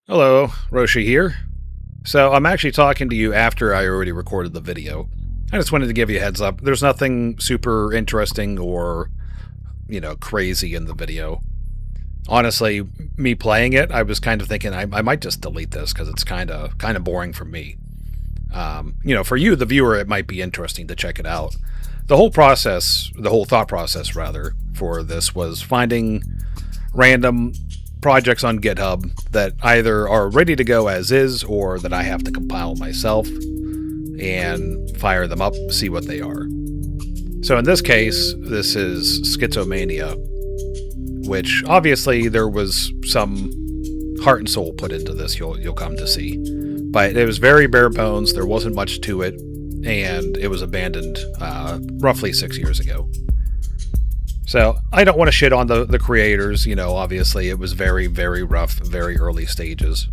Hello, Roshi here. So I'm actually talking to you after I already recorded the video. I just wanted to give you a heads up. There's nothing super interesting or, crazy in the video. Honestly, me playing it, I was kind of thinking I might just delete this because it's kind of boring for me. For you, the viewer, it might be interesting to check it out. The whole thought process, rather, for this was finding random projects on GitHub that either are ready to go as is or that I have to compile myself and fire them up, see what they are. So in this case, this is Schizomania, which obviously there was some heart and soul put into this, you'll come to see. But it was very bare bones, there wasn't much to it, and it was abandoned roughly 6 years ago. So I don't want to shit on the creators, obviously it was very, very rough, very early stages.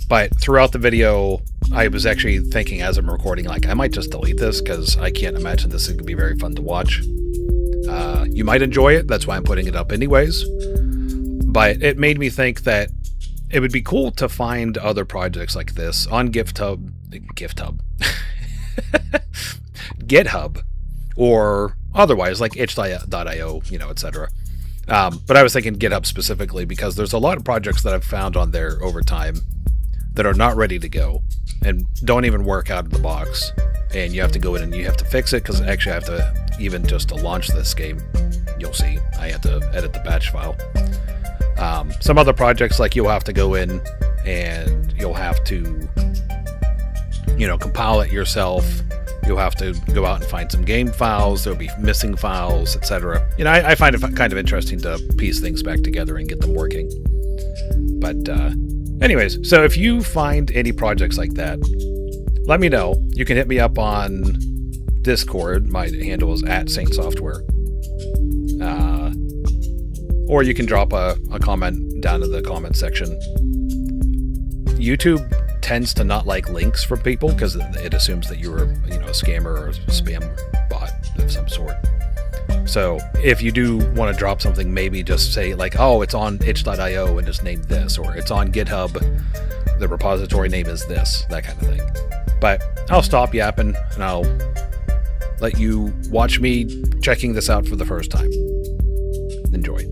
But throughout the video, I was actually thinking as I'm recording, like, I might just delete this because I can't imagine this is going to be very fun to watch. You might enjoy it, that's why I'm putting it up anyways. But it made me think that it would be cool to find other projects like this on GitHub, GitHub, or otherwise, like itch.io, etc. But I was thinking GitHub specifically because there's a lot of projects that I've found on there over time that are not ready to go and don't even work out of the box. And you have to go in and you have to fix it because actually I have to, even just to launch this game, you'll see, I have to edit the batch file. Some other projects, like, you'll have to go in and you'll have to, compile it yourself. You'll have to go out and find some game files. There'll be missing files, etc. I find it kind of interesting to piece things back together and get them working. But anyways, so if you find any projects like that, let me know. You can hit me up on Discord. My handle is @SaintSoftware. Or you can drop a comment down in the comment section. YouTube tends to not like links from people because it assumes that you're a scammer or a spam bot of some sort. So if you do want to drop something, maybe just say, like, oh, it's on itch.io and it's named this, or it's on GitHub, the repository name is this, that kind of thing. But I'll stop yapping and I'll let you watch me checking this out for the first time. Enjoy.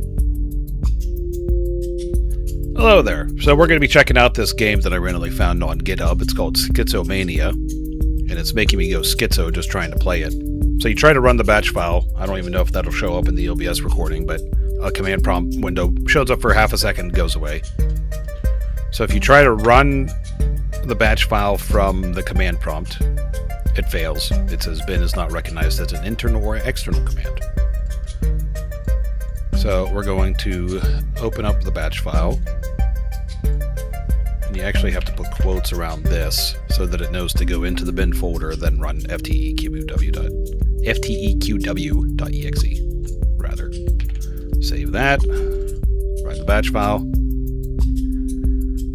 Hello there. So we're going to be checking out this game that I randomly found on GitHub. It's called Schizomania, and it's making me go schizo just trying to play it. So you try to run the batch file. I don't even know if that'll show up in the OBS recording, but a command prompt window shows up for half a second and goes away. So if you try to run the batch file from the command prompt, it fails. It says bin is not recognized as an internal or external command. So we're going to open up the batch file. And you actually have to put quotes around this so that it knows to go into the bin folder, then run ftEQW.exe. Rather. Save that. Run the batch file.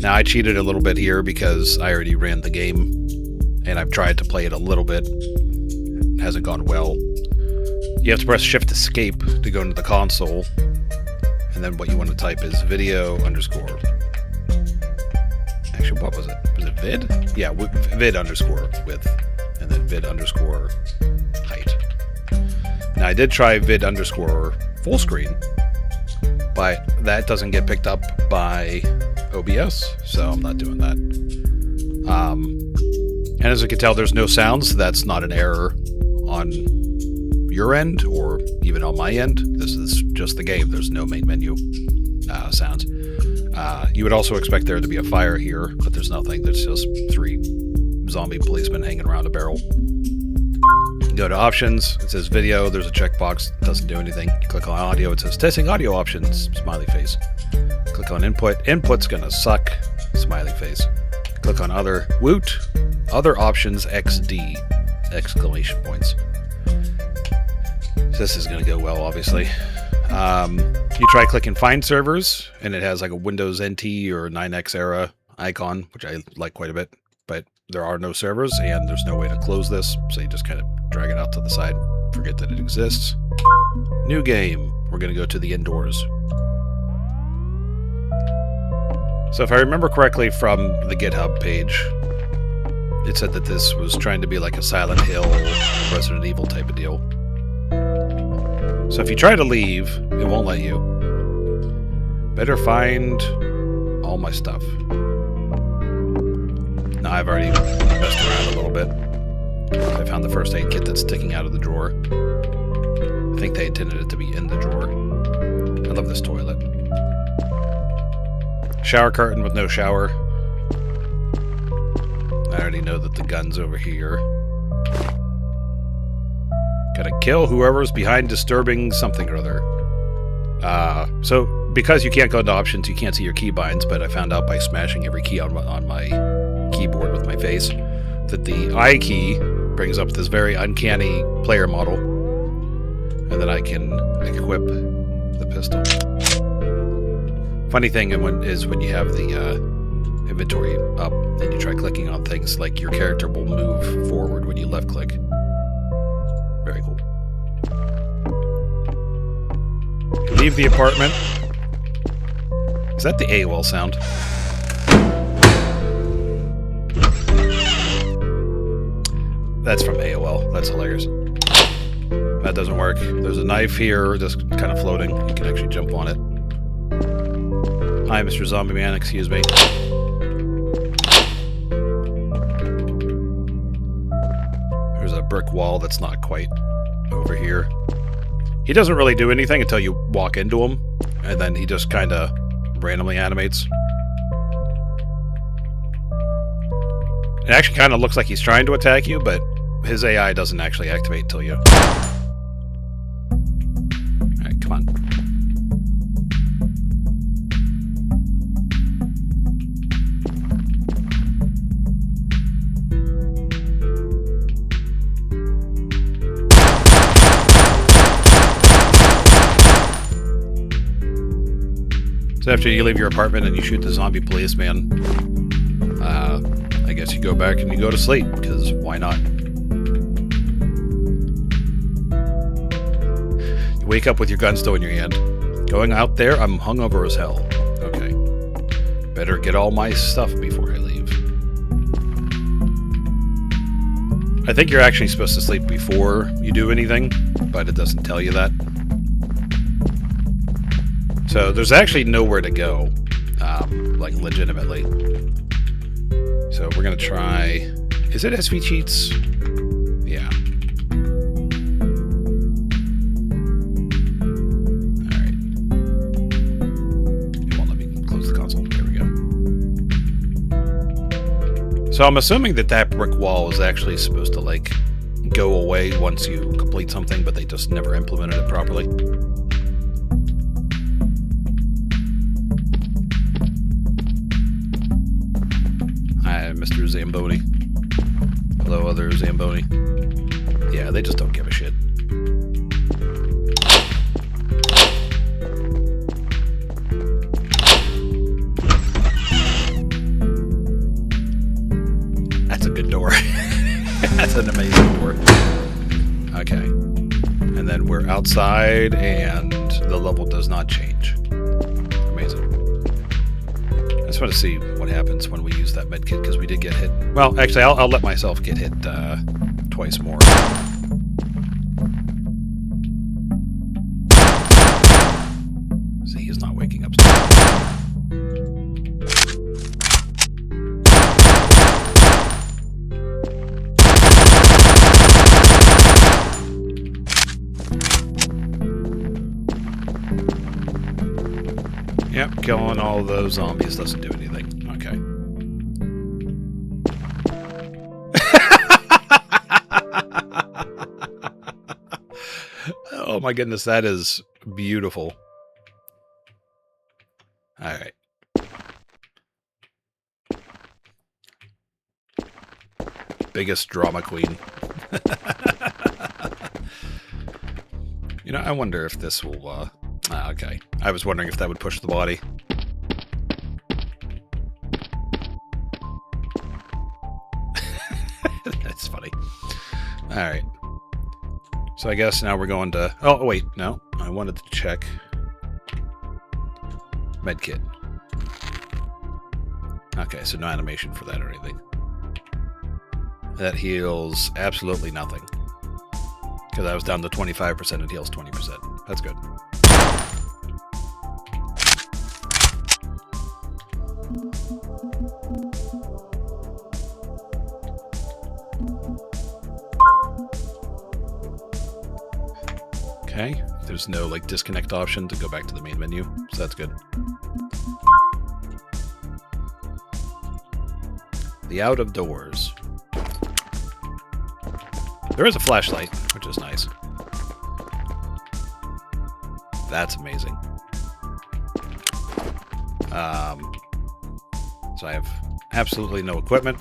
Now I cheated a little bit here because I already ran the game and I've tried to play it a little bit. It hasn't gone well. You have to press Shift Escape to go into the console, and then what you want to type is video underscore. Actually, what was it? Was it vid? Yeah, vid underscore width, and then vid underscore height. Now I did try vid underscore full screen, but that doesn't get picked up by OBS, so I'm not doing that. And as you can tell, there's no sounds. That's not an error on your end or even on my end. This is just the game. There's no main menu sounds. You would also expect there to be a fire here, but there's nothing. There's just 3 zombie policemen hanging around a barrel. Go to options. It says video. There's a checkbox. It doesn't do anything. You click on audio. It says testing audio options. Smiley face. Click on input. Input's gonna suck. Smiley face. Click on other. Woot. Other options XD. Exclamation points. This is going to go well, obviously. You try clicking find servers, and it has like a Windows NT or 9X era icon, which I like quite a bit, but there are no servers, and there's no way to close this, so you just kind of drag it out to the side, forget that it exists. New game. We're going to go to the indoors. So if I remember correctly from the GitHub page, it said that this was trying to be like a Silent Hill, Resident Evil type of deal. So if you try to leave, it won't let you. Better find all my stuff. Now I've already messed around a little bit. I found the first aid kit that's sticking out of the drawer. I think they intended it to be in the drawer. I love this toilet. Shower curtain with no shower. I already know that the gun's over here. Gotta kill whoever's behind disturbing something or other. So, because you can't go into options, you can't see your keybinds, but I found out by smashing every key on my keyboard with my face that the I key brings up this very uncanny player model, and then I can equip the pistol. Funny thing is when you have the inventory up and you try clicking on things, like your character will move forward when you left click. Very cool. Leave the apartment. Is that the AOL sound? That's from AOL. That's hilarious. That doesn't work. There's a knife here, just kind of floating. You can actually jump on it. Hi, Mr. Zombie Man. Excuse me. There's a brick wall that's not quite over here. He doesn't really do anything until you walk into him, and then he just kind of randomly animates. It actually kind of looks like he's trying to attack you, but his AI doesn't actually activate until you... Alright, come on. So after you leave your apartment and you shoot the zombie policeman, I guess you go back and you go to sleep, because why not? You wake up with your gun still in your hand. Going out there, I'm hungover as hell. Okay. Better get all my stuff before I leave. I think you're actually supposed to sleep before you do anything, but it doesn't tell you that. So there's actually nowhere to go, like legitimately. So we're gonna try. Is it SV cheats? Yeah. All right. It won't let me close the console. There we go. So I'm assuming that that brick wall is actually supposed to like go away once you complete something, but they just never implemented it properly. Mr. Zamboni. Hello, other Zamboni. Yeah, they just don't give a shit. That's a good door. That's an amazing door. Okay. And then we're outside, and the level does not change. Amazing. I just want to see what happens when we use that medkit, because we did get hit. Well, actually, I'll let myself get hit twice more. See, he's not waking up. Yep, killing all of those zombies doesn't do anything. Okay. Oh my goodness, that is beautiful. Alright. Biggest drama queen. You know, I wonder if this will, okay. I was wondering if that would push the body. That's funny. Alright. So I guess now we're going to... Oh, wait. No. I wanted to check. Medkit. Okay, so no animation for that or anything. That heals absolutely nothing. Because I was down to 25%, it heals 20%. That's good. Okay, there's no like disconnect option to go back to the main menu, so that's good. The out of doors. There is a flashlight, which is nice. That's amazing. So I have absolutely no equipment.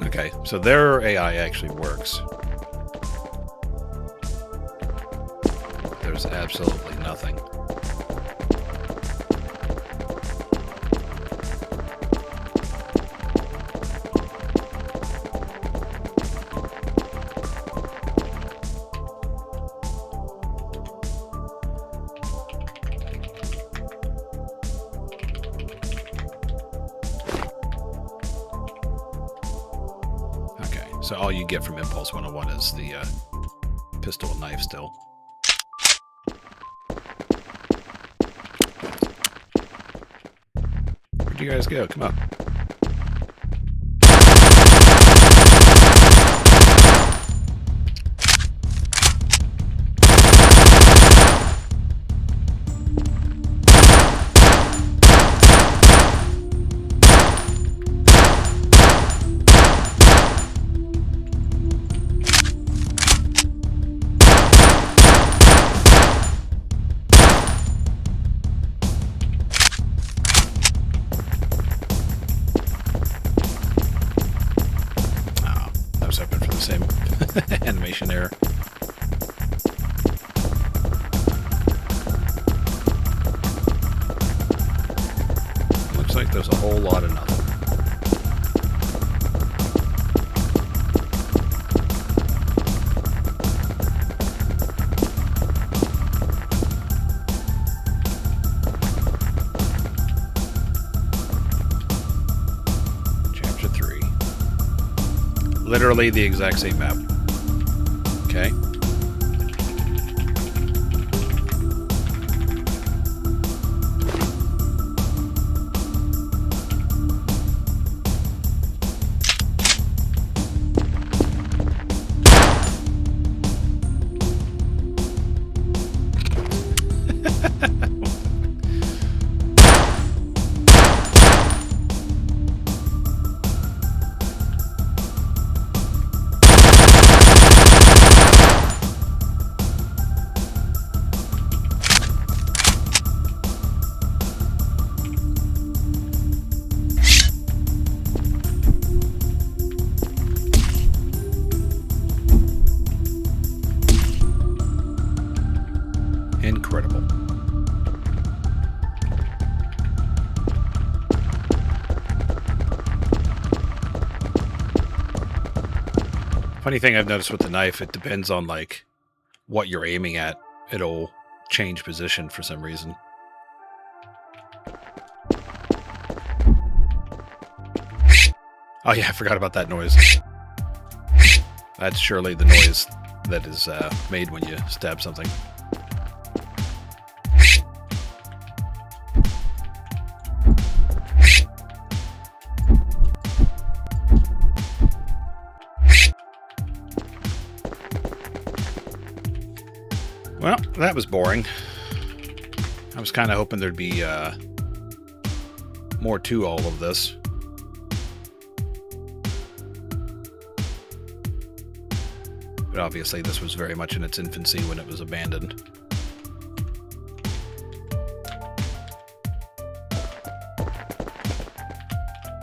Okay, so their AI actually works. There's absolutely nothing. So all you get from Impulse 101 is the pistol and knife still. Where'd you guys go? Come on. Same animation error. Looks like there's a whole lot of nothing. Chapter 3. Literally the exact same map. Okay. Incredible. Funny thing I've noticed with the knife, it depends on like what you're aiming at. It'll change position for some reason. Oh yeah, I forgot about that noise. That's surely the noise that is made when you stab something. Well, that was boring. I was kind of hoping there'd be more to all of this. But obviously this was very much in its infancy when it was abandoned.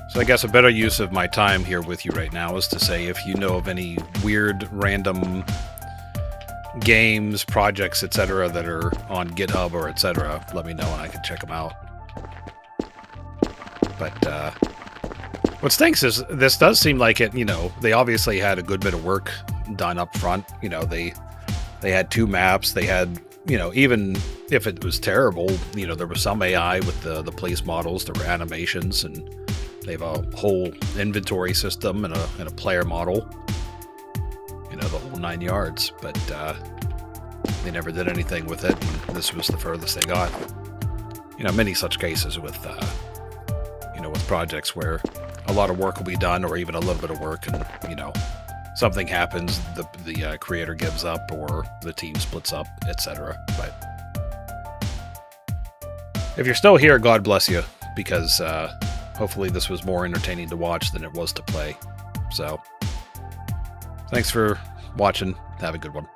So I guess a better use of my time here with you right now is to say if you know of any weird, random games, projects, etc. that are on GitHub or etc., let me know and I can check them out. But What stinks is this does seem like it, they obviously had a good bit of work done up front. They had 2 maps. They had, even if it was terrible, there was some AI with the place models. There were animations, and they have a whole inventory system and a player model. The whole 9 yards. But they never did anything with it, and this was the furthest they got. Many such cases with, with projects where a lot of work will be done, or even a little bit of work, and, something happens, the creator gives up, or the team splits up, etc. But if you're still here, God bless you, because hopefully this was more entertaining to watch than it was to play. So, thanks for watching. Have a good one.